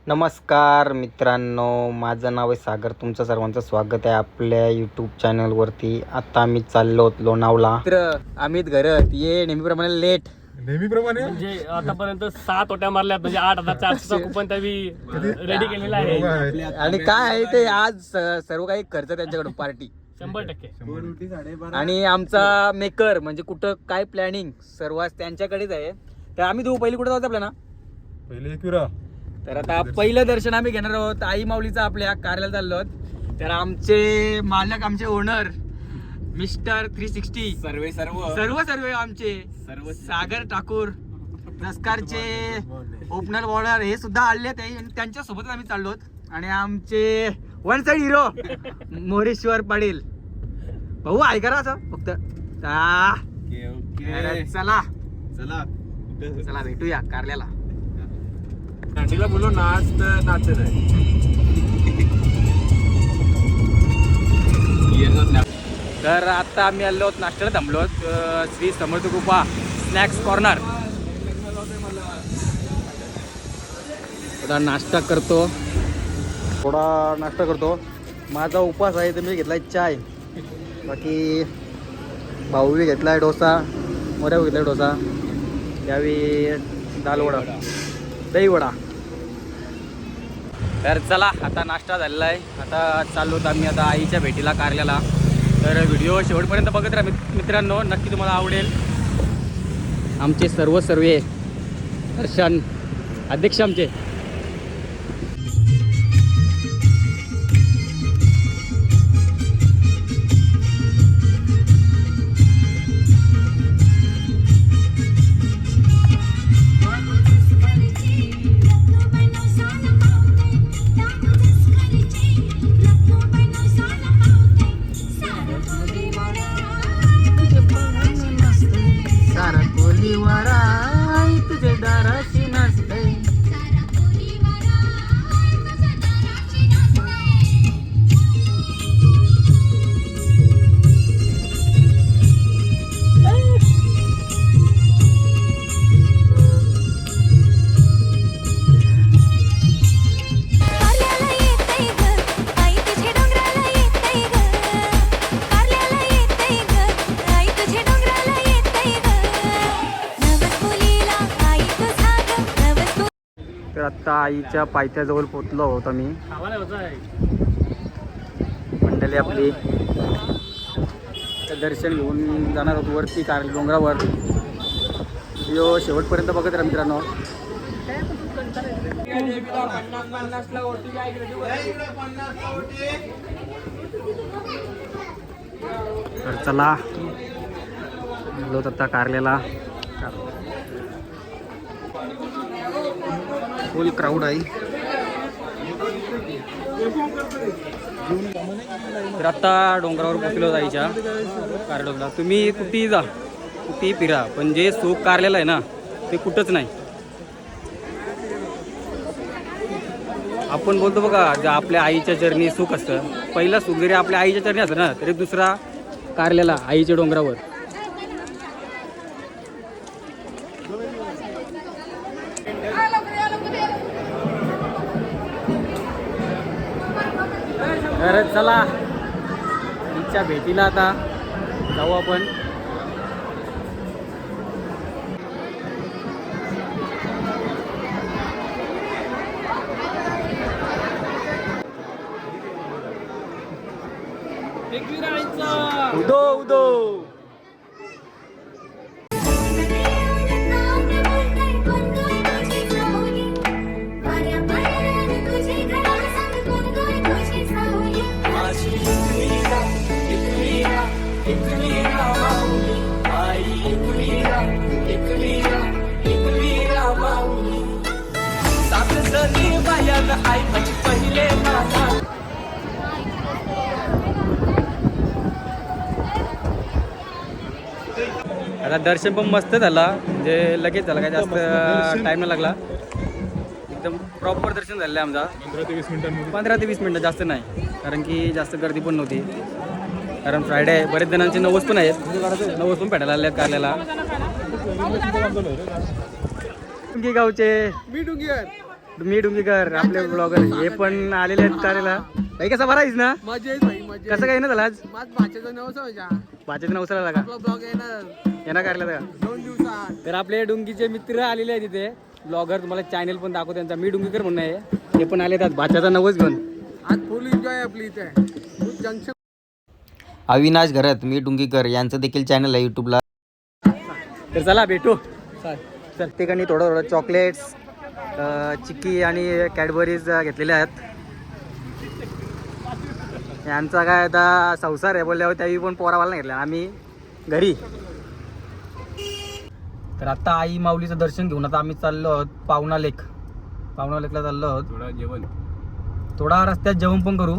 नमस्कार मित्रांनो, माझं नाव आहे सागर. तुमचं सर्वांचं स्वागत आहे आपल्या यूट्यूब चॅनलवरती. आता आम्ही चाललो आहोत लोणावळा. मित्र अमित घरत ये नेहमीप्रमाणे लेट. नेहमीप्रमाणे म्हणजे आतापर्यंत 7 ओट्या मारल्यात, म्हणजे 8,400चा कुपन त्यांनी रेडी केलेला आहे. आणि काय आहे ते आज सर्व काही खर्च त्यांच्याकडून पार्टी 100%. आणि आमचा मेकर म्हणजे कुठं काय प्लॅनिंग सर्व त्यांच्याकडेच आहे. तर आम्ही दोघं पहिली कुठं जाऊ आपल्याला पहिले एकविरा. तर आता पहिलं दर्शन आम्ही घेणार आहोत आई माऊलीचं आपल्या कार्यालयात चाललो आहोत. तर आमचे मालक, आमचे ओनर मिस्टर 360 सर्व आमचे सागर ठाकूर, दसकारचे ओपनर बॉलर हे सुद्धा आले ते, त्यांच्या सोबतच आम्ही चाललो आहोत. आणि आमचे one side hero Moreshwar Patil भाऊ ऐका असं फक्त चला चला भेटूया कार्याला. नाचीला बोललो नाच तर नाचत आहे. तर आता आम्ही आलो आहोत, नाश्त्याला थांबलो आहोत श्री समर्थ कृपा स्नॅक्स कॉर्नर. थोडा नाश्ता करतो, माझा उपवास आहे तर मी घेतलाय चाय. बाकी भाऊ बी घेतलाय डोसा, मोऱ्या घेतलाय डोसा, त्यावेळी दाल वडा, दही वडा. तर चला आता नाश्ता झालेला आहे. आता चाललो होतो आम्ही आता आईच्या भेटीला कार्याला. तर व्हिडिओ शेवटपर्यंत बघत राहा मित्रांनो, नक्की तुम्हाला आवडेल. आमचे सर्व दर्शन अध्यक्ष आमचे. तुझे दाराशी नसते तर आता आईच्या पायथ्याजवळ पोचलो आहोत आम्ही. मंडळी आपली दर्शन घेऊन जाणार आहोत वरती डोंगरावर. व्हिडिओ शेवटपर्यंत बघत राहा मित्रांनो. तर चला गेलो आता कारल्याला. फुल क्राऊड आहे. तर आता डोंगरावर पोचलो जायच्या कारडोंगला. तुम्ही कुठेही जा, कुठेही फिरा, पण जे सुख कारलेलं आहे ना ते कुठंच नाही. आपण बोलतो बघा, जे आपल्या आईच्या चरणी सुख असतं, पहिला सुख जरी आपल्या आईच्या चरणी असतं ना तरी दुसरा कारल्याला आईच्या डोंगरावर. तर चला आईच्या भेटीला आता जाऊ आपण. उदो उदो आता दर्शन पण मस्त झाला, म्हणजे लगेच झाला, काय जास्त टाईम नाही लागला. एकदम प्रॉपर दर्शन झालं आहे आमचा. 15 ते 20 मिनटं, जास्त नाही, कारण की जास्त गर्दी पण नव्हती. कारण फ्रायडे आहे, बरेच जणांचे नवस पण आहेत, नवस पण भेटायला आले आहेत कारल्याला. गावचे मी डुंगी मी डुंगीकर आपले ब्लॉगर हे पण आलेले आहेत कार्याला. भाई कसा बरा आहेस ना? मजा येईल भाई, मजा कसं काय ना झालं आज? माझ भाच्याचं नाव सांगा. पाचशे नवसाला लागा आपला ब्लॉग येणार येणार कार्याला का? 2 दिवसात. तर आपले डुंगीचे मित्र आलेले आहेत तिथे ब्लॉगर. तुम्हाला चॅनल पण दाखवतो त्यांचा. मी डुंगीकर म्हणून आहे. ते पण आले आहेत भाच्याचा नवस घेऊन. आज फुल एन्जॉय आपली इथे जंक्शन. अविनाश घरत मी डुंगीकर यांचं देखील चॅनल आहे यूट्यूबला. तर चला भेटू. तर ठिकाणी थोडं चॉकलेट्स, चिक्की आणि कॅडबरीज घेतलेल्या आहेत. यांचा काय आता संसार आहे बोलल्यावर त्याही पण पोरावाला नाही घेतला, आम्ही घरी. तर आता आई माऊलीचं दर्शन घेऊन आता आम्ही चाललो आहोत पावना लेकला चाललो आहोत. थोडा जेवण. थोडा रस्त्यात जेवण पण करू.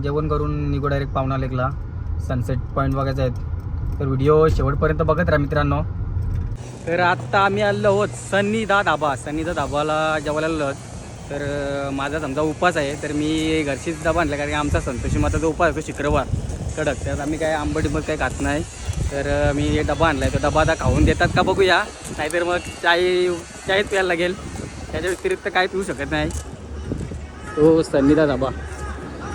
जेवण करून निघू डायरेक्ट पावना लेकला. सनसेट पॉईंट बघायचा आहेत. तर व्हिडिओ शेवटपर्यंत बघत राहा मित्रांनो. तर आत्ता आम्ही आलो आहोत सन्निधा धाबाला जेवायला आलो आहोत. तर माझा समजा उपास आहे तर मी घरचीच डबा आणला कारण की आमचा संतोषी माताचा उपास असतो शुक्रवार कडक. तर आम्ही काय आंबट काही खात नाही. तर मी हे डबा आणला आहे. तो डबा आता खाऊन देतात का बघूया, नाहीतर मग चायच प्यायला लागेल. त्याच्या व्यतिरिक्त काय पिऊ शकत नाही. तो सन्निधा धाबा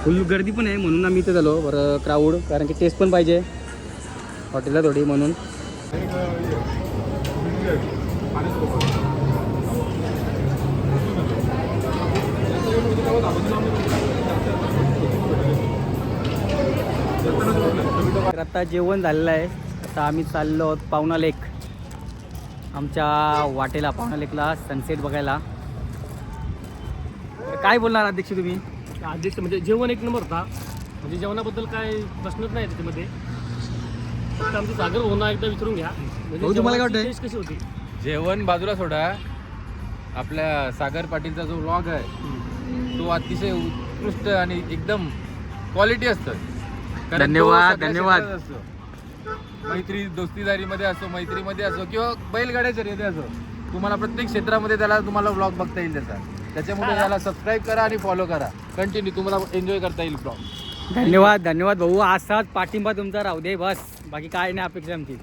फुल गर्दी पण आहे म्हणून आम्ही इथे झालो. बरं क्राऊड कारण की टेस्ट पण पाहिजे हॉटेलला थोडी म्हणून. तर आता जेवण झालेलं आहे. आता आम्ही चाललो आहोत पावना लेक. आमच्या वाटेला पावना लेकला सनसेट बघायला. तर काय बोलणार अध्यक्ष तुम्ही? अध्यक्ष म्हणजे जेवण एक नंबर होता. म्हणजे जेवणाबद्दल काय प्रश्नच नाही त्याच्यामध्ये. फक्त आमचं सागर होणं एकदा विचारून घ्या. भाऊ, तुम्हाला काय वाटतंय? टेस्ट कशी होती? जेवण बाजूला सोडा, आपल्या सागर पाटीलचा जो व्लॉग आहे तो अतिशय उत्कृष्ट आणि एकदम क्वालिटी असतं. कारण तो धन्यवाद, सगळ्या धन्यवाद. क्षेत्रात असतो. मैत्री दोस्तीदारीमध्ये असो, मैत्रीमध्ये असो किंवा बैलगाड्या शर्यती असो, तुम्हाला प्रत्येक क्षेत्रामध्ये तुम्हाला व्लॉग बघता येईल त्याचा. त्याच्यामुळे याला सबस्क्राईब करा आणि फॉलो करा. कंटिन्यू तुम्हाला एन्जॉय करता येईल ब्लॉग. धन्यवाद भाऊ. असाच पाठिंबा तुमचा राहू दे बस, बाकी काय नाही अपेक्षा आमची.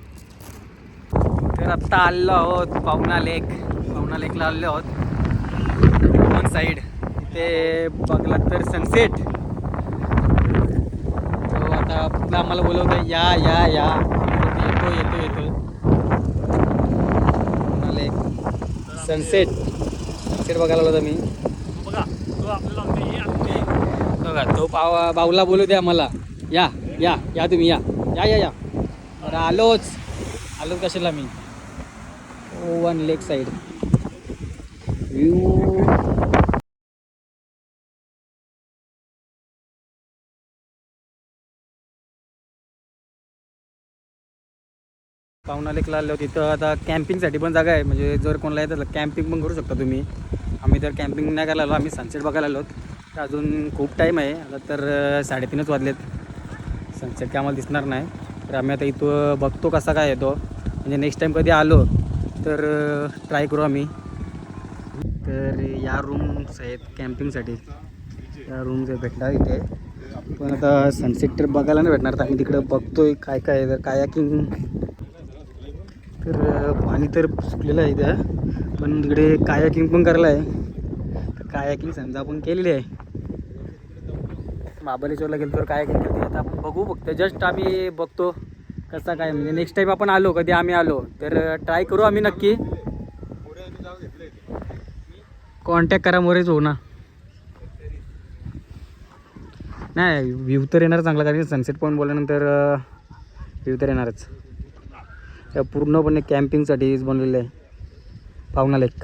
तर आत्ता आलेलो आहोत पावना लेकला आलेलो आहोत. वन साईड इथे बघला तर सनसेट. तो आता आपला आम्हाला बोलवतो या येतो पावना लेक सनसेट बघायला आलो मी. बघा तो आपल्याला आमच्या हे आमचे बघा तो बाऊला बोलू द्या आम्हाला. या तुम्ही या. अरे आलोच कशाला मी. वन लेक साईड व्ह्यू. पावना लेकला आलो. तिथं आता कॅम्पिंगसाठी पण जागा आहे. म्हणजे जर कोणाला येतं कॅम्पिंग पण करू शकता तुम्ही. आम्ही तर कॅम्पिंग नाही करायला आलो, आम्ही सनसेट बघायला आलो. तर अजून खूप टाईम आहे. आता तर 3:30 वाजलेत. सनसेट काय आम्हाला दिसणार नाही. तर आम्ही आता इथं बघतो कसा काय येतो. म्हणजे नेक्स्ट टाईम कधी आलो तर ट्राय करू आम्ही. तर या रूम्स आहेत कॅम्पिंगसाठी. या रूम्स भेटणार इथे. पण आता सनसेट तर बघायला नाही भेटणार. तर आम्ही तिकडं बघतोय काय काय आहे. तर कायाकिंग तर पाणी तर सुकलेलं आहे इथं, पण तिकडे कायाकिंग पण करायला आहे. तर कायाकिंग समजा आपण केलेली आहे. महाबळेश्वरला गेलो तर कायाकिंग केली. आता आपण बघू फक्त जस्ट आम्ही बघतो कसा काय. म्हणजे नेक्स्ट टाईम आपण आलो कधी आम्ही आलो तर ट्राय करू आम्ही नक्की. कॉन्टॅक्ट करा मोरेच हो ना. नाही व्ह्यू तर येणार चांगला कारण सनसेट पॉईंट बोलल्यानंतर व्ह्यू तर येणारच. त्या पूर्णपणे कॅम्पिंगसाठीच बनलेलं आहे पावना लेक.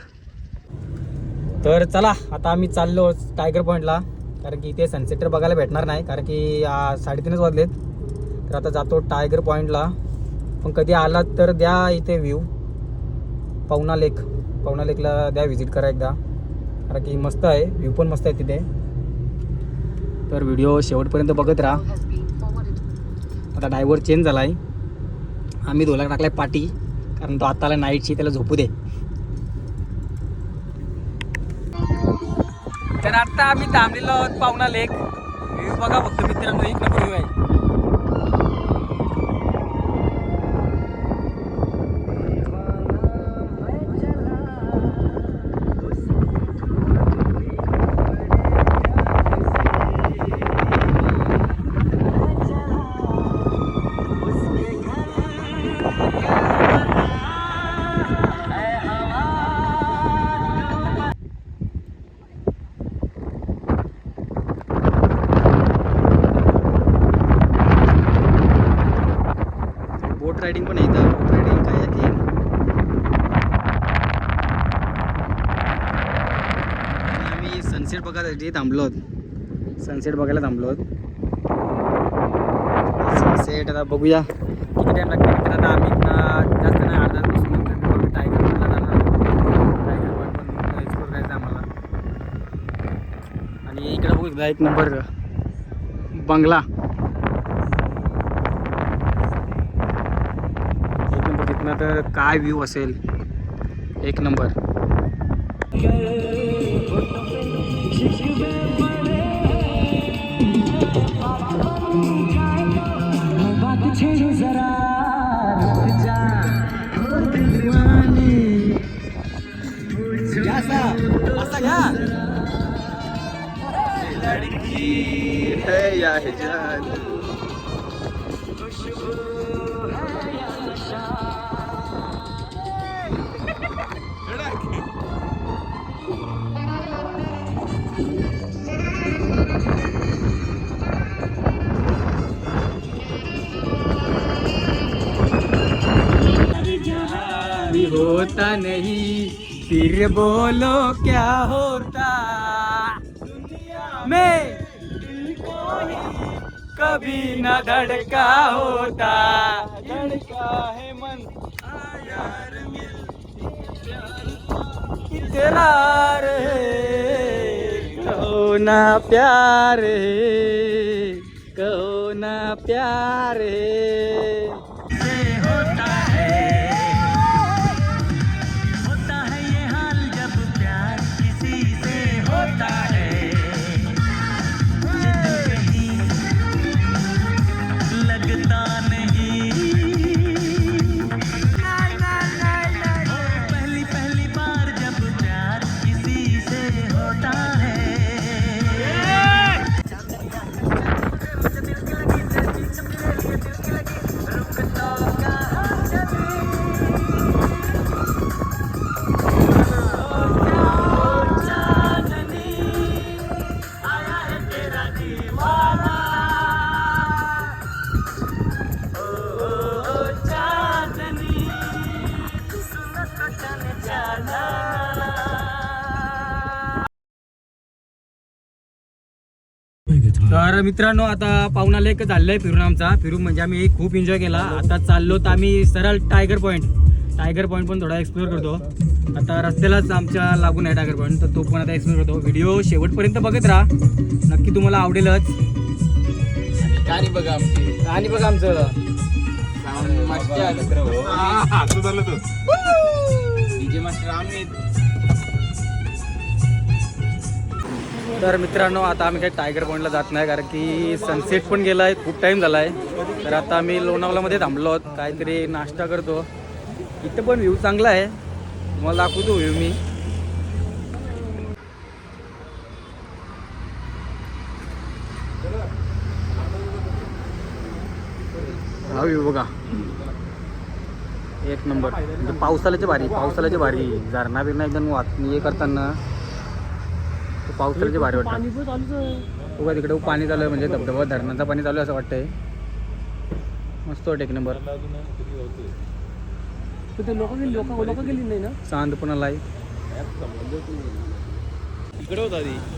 तर चला आता आम्ही चाललो टायगर पॉईंटला कारण की इथे सनसेट तर बघायला भेटणार नाही कारण की 3:30 वाजलेत. तर आता जातो टायगर पॉईंटला. पण कधी आलात तर द्या इथे व्ह्यू पावना लेकला द्या व्हिजिट करा एकदा कारण की मस्त आहे. व्ह्यू पण मस्त आहे तिथे. तर व्हिडिओ शेवटपर्यंत बघत राहा. आता ड्रायव्हर चेंज झाला आहे. आम्ही धोला टाकला आहे पाटी कारण तो आत्ताला नाईटची त्याला झोपू दे. तर आत्ता आम्ही थांबलेलो आहोत पावना लेक. व्ह्यू बघा फक्त मित्रांनो, एक नंबर व्ह्यू आहे. इथं ऑपरेटिंग कायाकिंग. आणि आम्ही सनसेट बघायसाठी थांबलो. सनसेट बघायला थांबलो. सनसेट आता बघूया किती टाईम लागतो. तर आता आम्ही जास्त नाही अर्धा तास बसून टायगर पॉईंटला जाणार. टायगर पॉईंट पण एक्सप्लोर करायचं आम्हाला. आणि इकडे बघू एकदा एक नंबर बंगला. एक नंबर तिथनं तर काय व्ह्यू असेल. एक नंबर. असा घ्या. है या है जान. होता नहीं फिर बोलो क्या होता. मैं कभी न धड़का होता. धड़का है मन इकरार है. कहो ना प्यार है. कहो ना प्यार है. होता है ये हाल जब प्यार किसी से होता है. लगता नहीं. पहली पहली बार जब प्यार किसी से होता है. तर मित्रांनो आता पाहुणा लेक झालेलं आहे फिरून. आमचा फिरून म्हणजे आम्ही खूप एन्जॉय केला. आता चाललो तर आम्ही सरळ टायगर पॉईंट पण थोडा एक्सप्लोर करतो. आता रस्त्यालाच आमच्या लागून आहे टायगर पॉईंट, तर तो पण आता एक्सप्लोर करतो. व्हिडिओ शेवटपर्यंत बघत राहा, नक्की तुम्हाला आवडेलच. गाणी बघा आमची. आणि बघा आमचं डीजे मास्टर आम्ही. तर मित्रांनो आता आम्ही काही टायगर पॉईंटला जात नाही, कारण की सनसेट पण गेला आहे, खूप टाईम झाला आहे. तर आता आम्ही लोणावळामध्ये थांबलो आहोत, काहीतरी नाश्ता करतो. इथं पण व्ह्यू चांगला आहे, तुम्हाला दाखवतो व्ह्यू मी. हा व्ह्यू बघा, एक नंबर. म्हणजे पावसाळ्याची भारी झरणा बिरणा एकदम हे करताना पावसाळ्याची भारी वाटतं. बघा तिकडे पाणी चालू आहे, म्हणजे धबधबा धरणाचं पाणी चालू आहे असं वाटतंय. मस्त वाटतं एक नंबर. लोक गेली नाही ना, चांद पण आलाय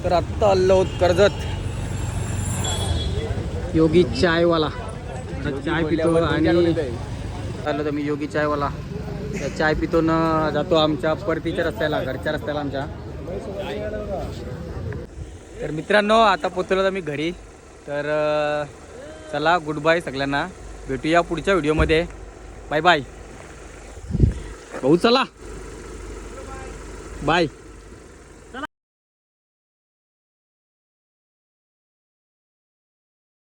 तर आत्ता आलो कर्जत. योगी चायवाला चाय पितो आणि आलो तर मी योगी चायवाला. चाय पितो न जातो आमच्या परतीच्या रस्त्याला, घरच्या रस्त्याला आमच्या. तर मित्रांनो आता पोचलो तर मी घरी. तर चला गुड बाय सगळ्यांना, भेटूया पुढच्या व्हिडिओमध्ये. बाय बाय भाऊ, चला बाय.